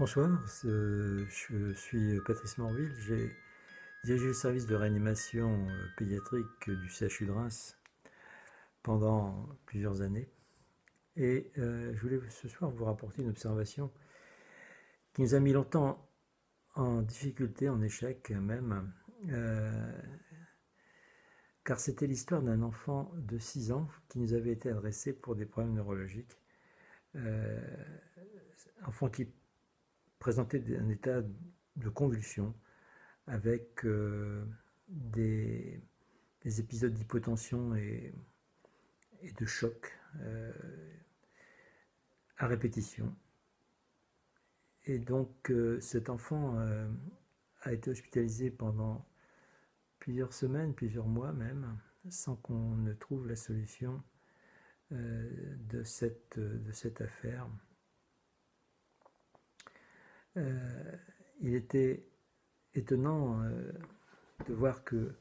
Bonsoir, je suis Patrice Morville, j'ai dirigé le service de réanimation pédiatrique du CHU de Reims pendant plusieurs années et je voulais ce soir vous rapporter une observation qui nous a mis longtemps en difficulté, en échec même, euh, car c'était l'histoire d'un enfant de 6 ans qui nous avait été adressé pour des problèmes neurologiques, euh, enfant qui présentait un état de convulsion avec des, des épisodes d'hypotension et de choc à répétition. Et donc cet enfant a été hospitalisé pendant plusieurs semaines, plusieurs mois même, sans qu'on ne trouve la solution de cette affaire. Il était étonnant de voir que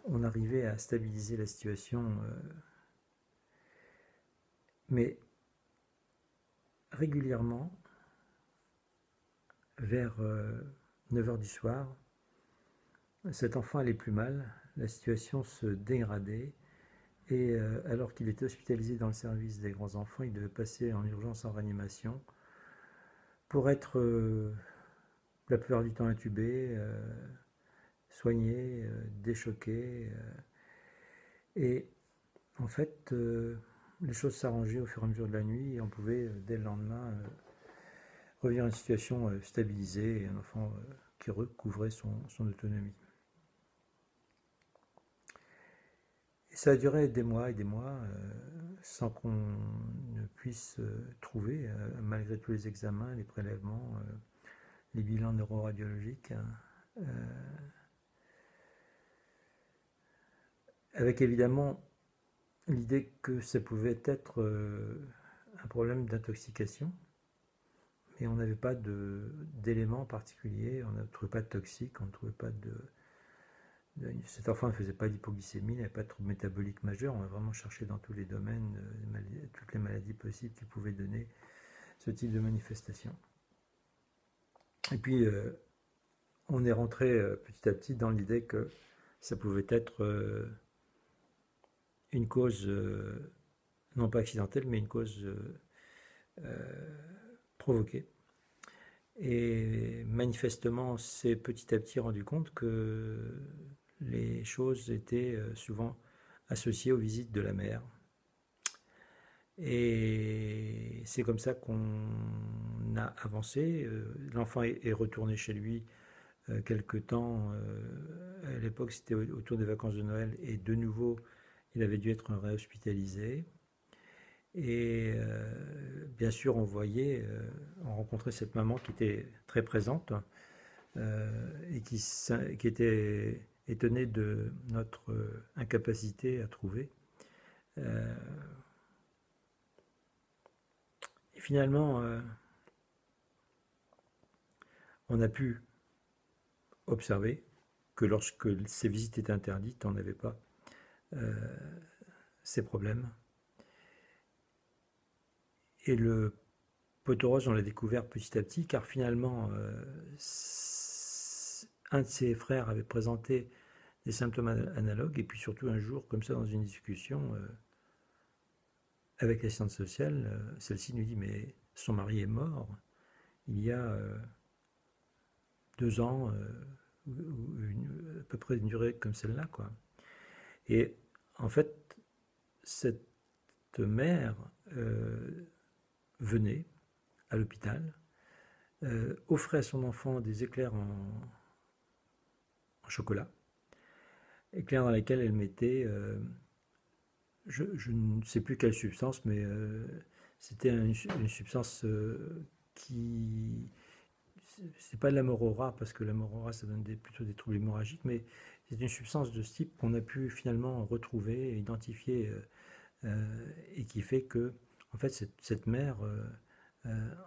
on arrivait à stabiliser la situation, mais régulièrement, vers 9 heures du soir, cet enfant allait plus mal, la situation se dégradait, et alors qu'il était hospitalisé dans le service des grands enfants, il devait passer en urgence en réanimation pour être la plupart du temps intubé, soigné, déchoqué. Et en fait, les choses s'arrangeaient au fur et à mesure de la nuit et on pouvait, dès le lendemain, revenir à une situation stabilisée et un enfant qui recouvrait son autonomie. Et ça a duré des mois et des mois sans qu'on ne puisse trouver, malgré tous les examens, les prélèvements, les bilans neuroradiologiques, avec évidemment l'idée que ça pouvait être un problème d'intoxication, mais on n'avait pas d'éléments particuliers, on ne trouvait pas de toxiques, on ne trouvait pas cet enfant ne faisait pas d'hypoglycémie, il n'avait pas de troubles métaboliques majeurs, on a vraiment cherché dans tous les domaines, toutes les maladies possibles qui pouvaient donner ce type de manifestation. Et puis on est rentré petit à petit dans l'idée que ça pouvait être une cause non pas accidentelle, mais une cause provoquée. Et manifestement, on s'est petit à petit rendu compte que les choses étaient souvent associées aux visites de la mère. Et c'est comme ça qu'on a avancé. L'enfant est retourné chez lui quelque temps. À l'époque, c'était autour des vacances de Noël. Et de nouveau, il avait dû être réhospitalisé. Et bien sûr, on rencontrait cette maman qui était très présente et qui était étonnée de notre incapacité à trouver. Et finalement, on a pu observer que lorsque ces visites étaient interdites, on n'avait pas ces problèmes. Et le potorose, on l'a découvert petit à petit, car finalement, un de ses frères avait présenté des symptômes analogues, et puis surtout un jour, comme ça, dans une discussion avec l'assistante sociale, celle-ci nous dit, mais son mari est mort il y a 2 ans, à peu près une durée comme celle-là, quoi. Et en fait, cette mère venait à l'hôpital, offrait à son enfant des éclairs en chocolat, éclairs dans lesquels elle mettait, je ne sais plus quelle substance, mais c'était une substance qui... C'est pas de l'amorora, parce que l'amorora, ça donne plutôt des troubles hémorragiques, mais c'est une substance de ce type qu'on a pu finalement retrouver, identifier, et qui fait que, en fait, cette mère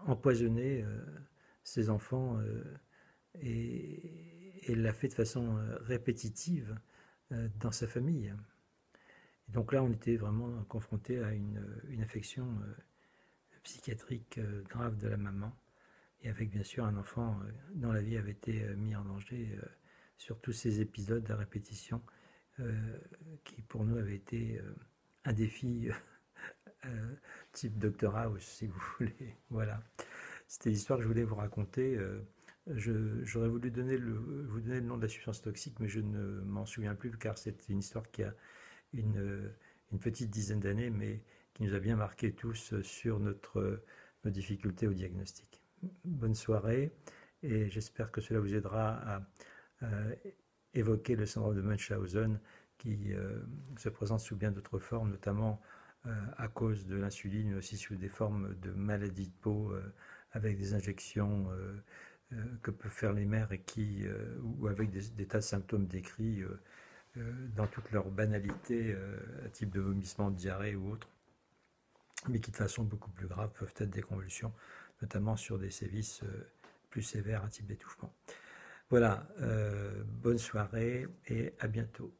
empoisonnait ses enfants et l'a fait de façon répétitive dans sa famille. Et donc là, on était vraiment confronté à une affection psychiatrique grave de la maman et avec bien sûr un enfant dont la vie avait été mise en danger sur tous ces épisodes à répétition qui pour nous avaient été un défi type Dr House si vous voulez. Voilà, c'était l'histoire que je voulais vous raconter. J'aurais voulu vous donner le nom de la substance toxique, mais je ne m'en souviens plus car c'est une histoire qui a une petite dizaine d'années, mais qui nous a bien marqué tous sur nos difficultés au diagnostic. Bonne soirée, et j'espère que cela vous aidera à évoquer le syndrome de Munchausen qui se présente sous bien d'autres formes, notamment à cause de l'insuline, mais aussi sous des formes de maladies de peau avec des injections que peuvent faire les mères et ou avec des tas de symptômes décrits dans toute leur banalité, à type de vomissement, de diarrhée ou autre, mais qui de façon beaucoup plus grave peuvent être des convulsions, notamment sur des sévices plus sévères à type d'étouffement. Voilà, bonne soirée et à bientôt.